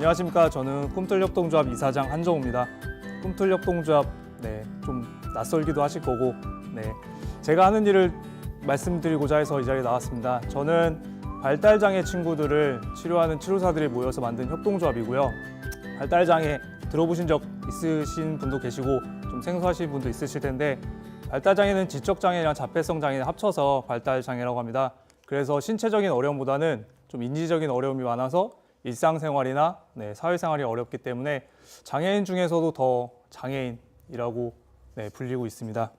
안녕하십니까. 저는 꿈틀협동조합 이사장 한정우입니다. 꿈틀협동조합 좀 낯설기도 하실 거고 제가 하는 일을 말씀드리고자 해서 이 자리에 나왔습니다. 저는 발달장애 친구들을 치료하는 치료사들이 모여서 만든 협동조합이고요. 발달장애 들어보신 적 있으신 분도 계시고 좀 생소하신 분도 있으실 텐데, 발달장애는 지적장애랑 자폐성 장애를 합쳐서 발달장애라고 합니다. 그래서 신체적인 어려움보다는 좀 인지적인 어려움이 많아서 일상생활이나 사회생활이 어렵기 때문에 장애인 중에서도 더 장애인이라고 불리고 있습니다.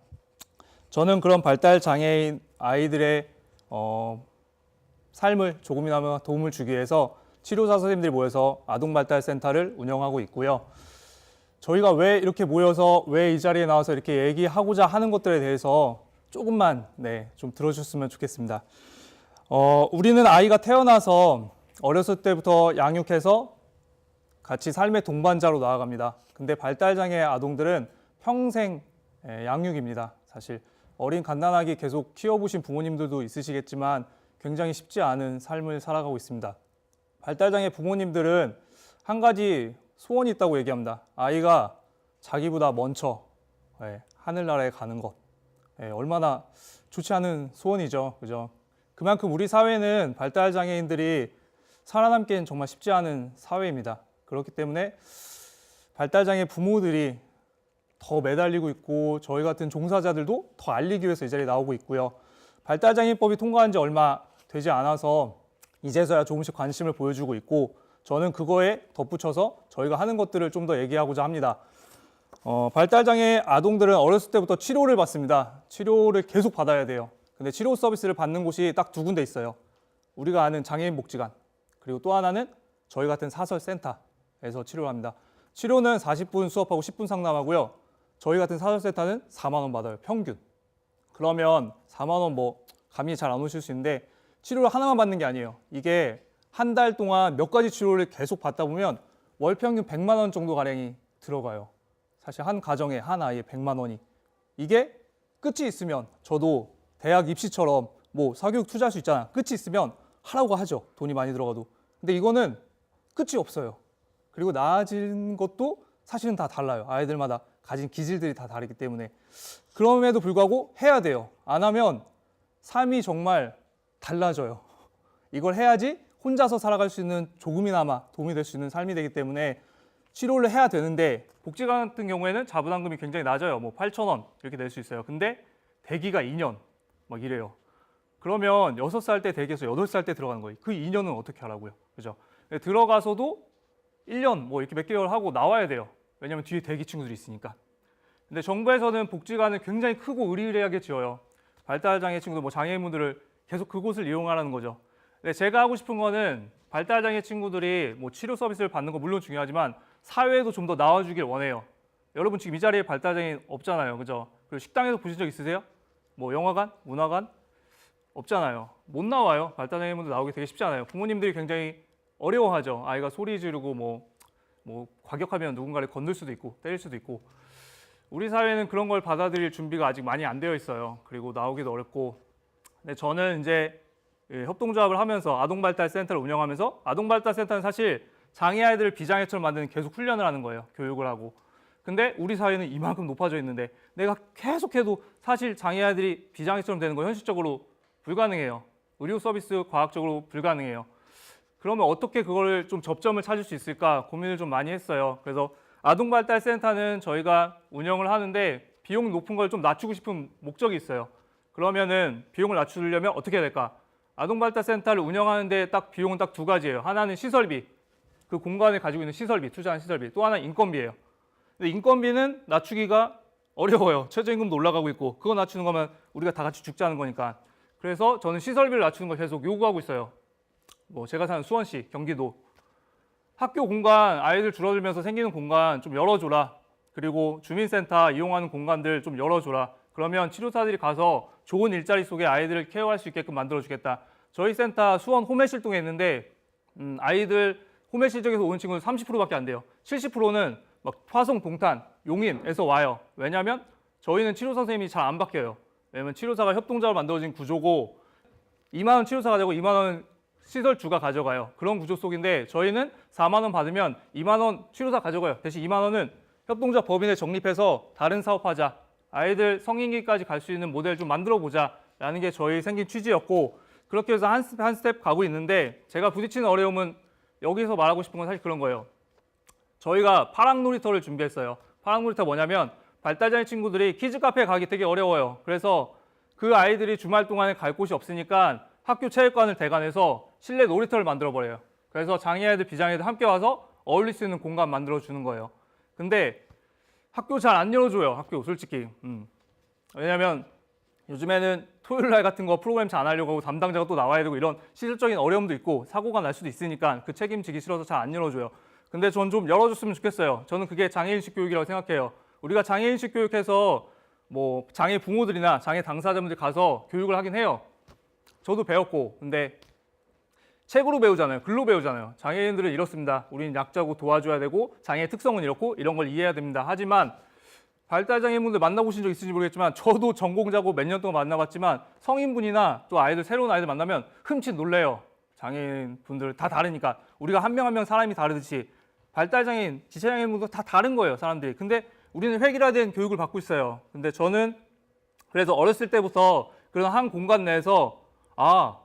저는 그런 발달장애인 아이들의 삶을 조금이나마 도움을 주기 위해서 치료사 선생님들이 모여서 아동발달센터를 운영하고 있고요. 저희가 왜 이렇게 모여서 왜 이 자리에 나와서 이렇게 얘기하고자 하는 것들에 대해서 조금만 좀 들어주셨으면 좋겠습니다. 우리는 아이가 태어나서 어렸을 때부터 양육해서 같이 삶의 동반자로 나아갑니다. 근데 발달장애 아동들은 평생 양육입니다. 사실 어린 갓난아기 계속 키워보신 부모님들도 있으시겠지만 굉장히 쉽지 않은 삶을 살아가고 있습니다. 발달장애 부모님들은 한 가지 소원이 있다고 얘기합니다. 아이가 자기보다 먼저 하늘나라에 가는 것. 얼마나 좋지 않은 소원이죠. 그죠? 그만큼 우리 사회는 발달장애인들이 살아남기엔 정말 쉽지 않은 사회입니다. 그렇기 때문에 발달장애 부모들이 더 매달리고 있고, 저희 같은 종사자들도 더 알리기 위해서 이 자리에 나오고 있고요. 발달장애인법이 통과한 지 얼마 되지 않아서 이제서야 조금씩 관심을 보여주고 있고, 저는 그거에 덧붙여서 저희가 하는 것들을 좀 더 얘기하고자 합니다. 발달장애 아동들은 어렸을 때부터 치료를 받습니다. 치료를 계속 받아야 돼요. 근데 치료 서비스를 받는 곳이 딱 두 군데 있어요. 우리가 아는 장애인 복지관, 그리고 또 하나는 저희 같은 사설센터에서 치료를 합니다. 치료는 40분 수업하고 10분 상담하고요. 저희 같은 사설센터는 4만 원 받아요, 평균. 그러면 4만 원 감이 잘 안 오실 수 있는데, 치료를 하나만 받는 게 아니에요. 이게 한 달 동안 몇 가지 치료를 계속 받다 보면 월 평균 100만 원 정도 가량이 들어가요. 사실 한 가정에 한 아이에 100만 원이. 이게 끝이 있으면, 저도 대학 입시처럼 사교육 투자할 수 있잖아. 끝이 있으면 하라고 하죠. 돈이 많이 들어가도. 근데 이거는 끝이 없어요. 그리고 나아진 것도 사실은 다 달라요. 아이들마다 가진 기질들이 다 다르기 때문에. 그럼에도 불구하고 해야 돼요. 안 하면 삶이 정말 달라져요. 이걸 해야지 혼자서 살아갈 수 있는, 조금이나마 도움이 될 수 있는 삶이 되기 때문에 치료를 해야 되는데, 복지관 같은 경우에는 자부담금이 굉장히 낮아요. 8,000원 이렇게 낼 수 있어요. 근데 대기가 2년 이래요. 그러면 6살 때 대기해서 8살 때 들어가는 거예요. 그 2년은 어떻게 하라고요? 그죠? 들어가서도 1년 이렇게 몇 개월 하고 나와야 돼요. 왜냐하면 뒤에 대기 친구들이 있으니까. 근데 정부에서는 복지관을 굉장히 크고 의리의리하게 지어요. 발달장애 친구들, 장애인분들을 계속 그곳을 이용하라는 거죠. 근데 제가 하고 싶은 거는 발달장애 친구들이 치료 서비스를 받는 거 물론 중요하지만 사회에도 좀 더 나와주길 원해요. 여러분 지금 이 자리에 발달장애 없잖아요. 그죠? 그리고 식당에서 보신 적 있으세요? 영화관? 문화관? 없잖아요. 못 나와요. 발달장애인분들 나오기 되게 쉽지 않아요. 부모님들이 굉장히 어려워하죠. 아이가 소리 지르고 과격하면 누군가를 건들 수도 있고 때릴 수도 있고. 우리 사회는 그런 걸 받아들일 준비가 아직 많이 안 되어 있어요. 그리고 나오기도 어렵고. 근데 저는 이제 협동조합을 하면서 아동발달센터를 운영하면서, 아동발달센터는 사실 장애아이들을 비장애처럼 만드는 계속 훈련을 하는 거예요. 교육을 하고. 근데 우리 사회는 이만큼 높아져 있는데 내가 계속해도 사실 장애아이들이 비장애처럼 되는 거 현실적으로 불가능해요. 의료 서비스 과학적으로 불가능해요. 그러면 어떻게 그걸 좀 접점을 찾을 수 있을까 고민을 좀 많이 했어요. 그래서 아동발달센터는 저희가 운영을 하는데 비용 높은 걸 좀 낮추고 싶은 목적이 있어요. 그러면은 비용을 낮추려면 어떻게 해야 될까? 아동발달센터를 운영하는데 비용은 딱 두 가지예요. 하나는 시설비, 그 공간을 가지고 있는 시설비, 투자한 시설비. 또 하나는 인건비예요. 근데 인건비는 낮추기가 어려워요. 최저임금도 올라가고 있고, 그거 낮추는 거면 우리가 다 같이 죽자는 거니까. 그래서 저는 시설비를 낮추는 걸 계속 요구하고 있어요. 제가 사는 수원시, 경기도. 학교 공간, 아이들 줄어들면서 생기는 공간 좀 열어줘라. 그리고 주민센터 이용하는 공간들 좀 열어줘라. 그러면 치료사들이 가서 좋은 일자리 속에 아이들을 케어할 수 있게끔 만들어주겠다. 저희 센터 수원 호매실동에 있는데 아이들 호매실 쪽에서 오는 친구는 30%밖에 안 돼요. 70%는 화성, 동탄, 용인에서 와요. 왜냐하면 저희는 치료사 선생님이 잘 안 바뀌어요. 왜냐면 치료사가 협동조합을 만들어진 구조고 2만 원 치료사가 되고 2만 원 시설주가 가져가요. 그런 구조 속인데 저희는 4만 원 받으면 2만 원 치료사 가져가요. 대신 2만 원은 협동조합 법인에 적립해서 다른 사업하자. 아이들 성인기까지 갈 수 있는 모델 좀 만들어 보자라는 게 저희 생긴 취지였고 그렇게 해서 한 스텝 가고 있는데 제가 부딪히는 어려움은 여기서 말하고 싶은 건 사실 그런 거예요. 저희가 파랑 놀이터를 준비했어요. 파랑 놀이터 뭐냐면 발달장애 친구들이 키즈 카페에 가기 되게 어려워요. 그래서 그 아이들이 주말 동안에 갈 곳이 없으니까 학교 체육관을 대관해서 실내 놀이터를 만들어 버려요. 그래서 장애아이들, 비장애아이들 함께 와서 어울릴 수 있는 공간 만들어 주는 거예요. 근데 학교 잘 안 열어줘요. 학교 솔직히. 왜냐면 요즘에는 토요일 날 같은 거 프로그램 잘 안 하려고 하고 담당자가 또 나와야 되고 이런 시설적인 어려움도 있고 사고가 날 수도 있으니까 그 책임지기 싫어서 잘 안 열어줘요. 근데 전 좀 열어줬으면 좋겠어요. 저는 그게 장애인식 교육이라고 생각해요. 우리가 장애인식 교육해서 뭐 장애 부모들이나 장애 당사자분들 가서 교육을 하긴 해요. 저도 배웠고 근데 책으로 배우잖아요. 글로 배우잖아요. 장애인들은 이렇습니다. 우리는 약자고 도와줘야 되고 장애의 특성은 이렇고 이런 걸 이해해야 됩니다. 하지만 발달장애인분들 만나보신 적 있으신지 모르겠지만 저도 전공자고 몇 년 동안 만나봤지만 성인분이나 또 아이들 새로운 아이들 만나면 흠칫 놀래요. 장애인분들 다 다르니까 우리가 한 명 한 명 사람이 다르듯이 발달장애인, 지체장애인분도 다 다른 거예요. 사람들이. 근데 우리는 획일화된 교육을 받고 있어요. 근데 저는 그래서 어렸을 때부터 그런 한 공간 내에서 아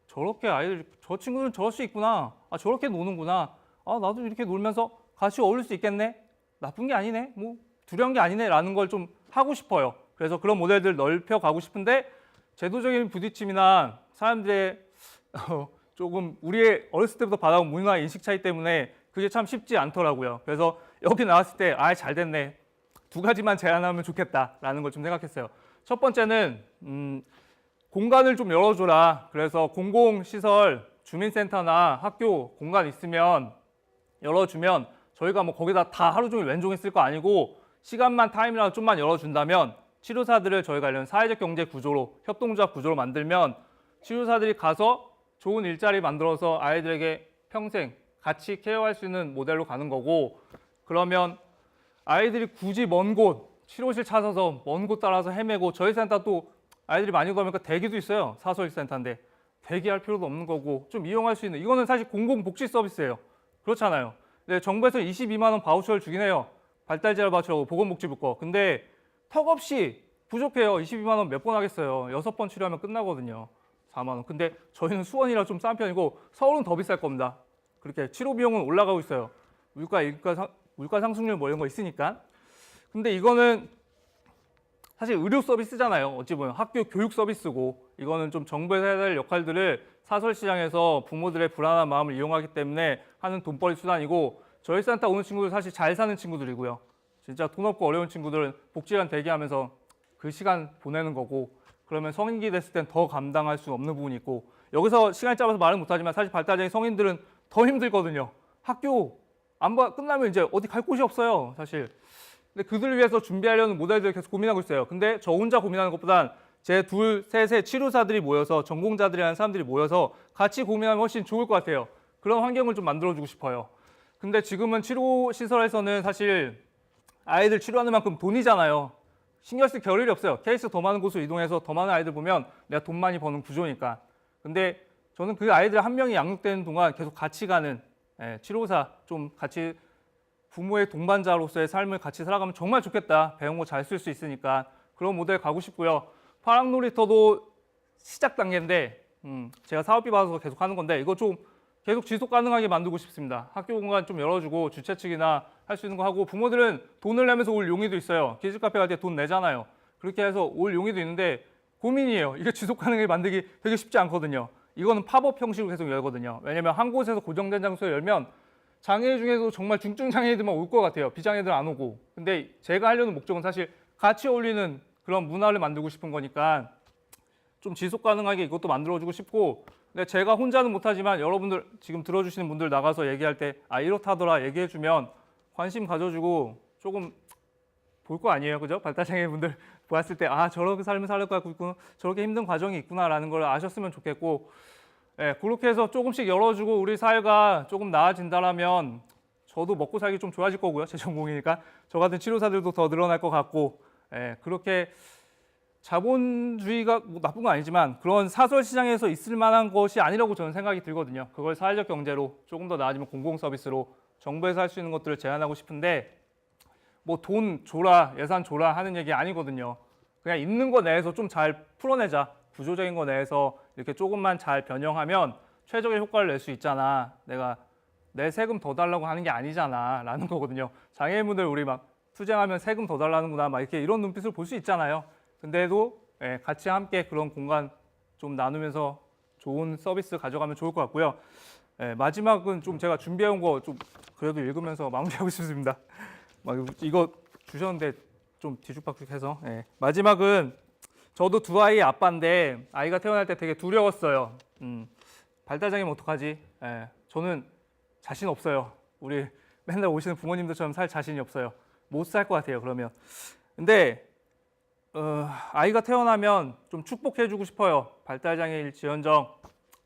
저렇게 아이들 저 친구들은 저럴 수 있구나. 아 저렇게 노는구나. 아 나도 이렇게 놀면서 같이 어울릴 수 있겠네. 나쁜 게 아니네. 뭐 두려운 게 아니네 라는 걸 좀 하고 싶어요. 그래서 그런 모델들 넓혀 가고 싶은데 제도적인 부딪힘이나 사람들의 조금 우리의 어렸을 때부터 받아온 문화 인식 차이 때문에 그게 참 쉽지 않더라고요. 그래서 여기 나왔을 때 아 잘 됐네. 두 가지만 제안하면 좋겠다라는 걸 좀 생각했어요. 첫 번째는 공간을 좀 열어줘라. 그래서 공공시설, 주민센터나 학교 공간 있으면 열어주면 저희가 뭐 거기다 다 하루 종일 왼종일 쓸 거 아니고 시간만 타임이라도 좀만 열어준다면 치료사들을 저희가 이런 사회적 경제 구조로 협동조합 구조로 만들면 치료사들이 가서 좋은 일자리 만들어서 아이들에게 평생 같이 케어할 수 있는 모델로 가는 거고 그러면 아이들이 굳이 먼 곳 치료실 찾아서 먼 곳 따라서 헤매고 저희 센터 또 아이들이 많이 오다 보니까 대기도 있어요. 사소일센터인데 대기할 필요도 없는 거고 좀 이용할 수 있는 이거는 사실 공공복지 서비스예요. 그렇잖아요. 근데 정부에서 22만 원 바우처를 주긴 해요. 발달재활 바우처라고 보건복지부 거. 근데 턱없이 부족해요. 22만 원 몇 번 하겠어요. 6번 치료하면 끝나거든요. 4만 원. 근데 저희는 수원이라 좀 싼 편이고 서울은 더 비쌀 겁니다. 그렇게 치료 비용은 올라가고 있어요. 물가 상승률 뭐 이런 거 있으니까. 근데 이거는 사실 의료 서비스잖아요. 어찌 보면 학교 교육 서비스고 이거는 좀 정부에서 해야 될 역할들을 사설시장에서 부모들의 불안한 마음을 이용하기 때문에 하는 돈벌이 수단이고 저희 센터 오는 친구들 사실 잘 사는 친구들이고요. 진짜 돈 없고 어려운 친구들은 복지관 대기하면서 그 시간 보내는 거고 그러면 성인기 됐을 땐 더 감당할 수 없는 부분이 있고 여기서 시간이 짧아서 말은 못하지만 사실 발달장애 성인들은 더 힘들거든요. 학교 끝나면 이제 어디 갈 곳이 없어요. 사실. 근데 그들을 위해서 준비하려는 모델들을 계속 고민하고 있어요. 근데 저 혼자 고민하는 것보단 제 둘, 셋의 치료사들이 모여서 전공자들이라는 사람들이 모여서 같이 고민하면 훨씬 좋을 것 같아요. 그런 환경을 좀 만들어주고 싶어요. 근데 지금은 치료시설에서는 사실 아이들 치료하는 만큼 돈이잖아요. 신경 쓸 겨를이 없어요. 케이스 더 많은 곳으로 이동해서 더 많은 아이들 보면 내가 돈 많이 버는 구조니까. 근데 저는 그 아이들 한 명이 양육되는 동안 계속 같이 가는 치료사 좀 같이 부모의 동반자로서의 삶을 같이 살아가면 정말 좋겠다. 배운 거 잘 쓸 수 있으니까 그런 모델 가고 싶고요. 파랑놀이터도 시작 단계인데 제가 사업비 받아서 계속 하는 건데 이거 좀 계속 지속 가능하게 만들고 싶습니다. 학교 공간 좀 열어주고 주최 측이나 할 수 있는 거 하고 부모들은 돈을 내면서 올 용의도 있어요. 키즈 카페 갈 때 돈 내잖아요. 그렇게 해서 올 용의도 있는데 고민이에요. 이게 지속 가능하게 만들기 되게 쉽지 않거든요. 이거는 팝업 형식으로 계속 열거든요. 왜냐면 한 곳에서 고정된 장소에 열면 장애 중에도 정말 중증 장애인들만 올 것 같아요. 비장애들 안 오고. 근데 제가 하려는 목적은 사실 같이 어울리는 그런 문화를 만들고 싶은 거니까 좀 지속 가능하게 이것도 만들어주고 싶고 근데 제가 혼자는 못하지만 여러분들 지금 들어주시는 분들 나가서 얘기할 때 아 이렇다더라 얘기해주면 관심 가져주고 조금 볼 거 아니에요. 그죠? 발달장애인분들 보았을 때 아 저렇게 삶을 살아가고 있구나 저렇게 힘든 과정이 있구나라는 걸 아셨으면 좋겠고 그렇게 해서 조금씩 열어주고 우리 사회가 조금 나아진다라면 저도 먹고 살기 좀 좋아질 거고요. 제 전공이니까 저 같은 치료사들도 더 늘어날 것 같고 그렇게 자본주의가 뭐 나쁜 건 아니지만 그런 사설 시장에서 있을 만한 것이 아니라고 저는 생각이 들거든요. 그걸 사회적 경제로 조금 더 나아지면 공공 서비스로 정부에서 할 수 있는 것들을 제한하고 싶은데 뭐 돈 줘라, 예산 줘라 하는 얘기 아니거든요. 그냥 있는 거 내에서 좀 잘 풀어내자. 구조적인 거 내에서 이렇게 조금만 잘 변형하면 최적의 효과를 낼 수 있잖아. 내가 내 세금 더 달라고 하는 게 아니잖아 라는 거거든요. 장애인분들 우리 막 투쟁하면 세금 더 달라는구나 막 이렇게 이런 눈빛을 볼 수 있잖아요. 근데도 같이 함께 그런 공간 좀 나누면서 좋은 서비스 가져가면 좋을 것 같고요. 마지막은 좀 제가 준비해온 거 좀 그래도 읽으면서 마무리하고 싶습니다. 막 이거 주셨는데 좀 뒤죽박죽해서 마지막은 저도 두 아이의 아빠인데 아이가 태어날 때 되게 두려웠어요. 발달장애면 어떡하지? 저는 자신 없어요. 우리 맨날 오시는 부모님들처럼 살 자신이 없어요. 못 살 것 같아요. 그러면 근데 아이가 태어나면 좀 축복해주고 싶어요. 발달장애일지언정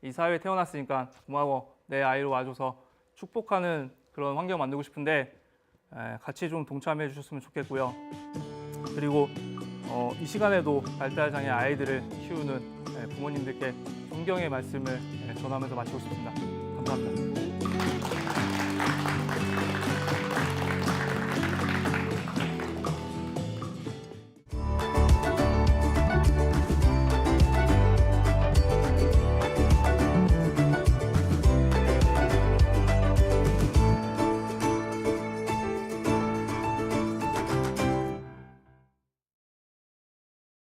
이 사회에 태어났으니까 고마워. 내 아이로 와줘서 축복하는 그런 환경 만들고 싶은데 같이 좀 동참해 주셨으면 좋겠고요. 그리고 이 시간에도 발달장애 아이들을 키우는 부모님들께 존경의 말씀을 전하면서 마치고 싶습니다. 감사합니다.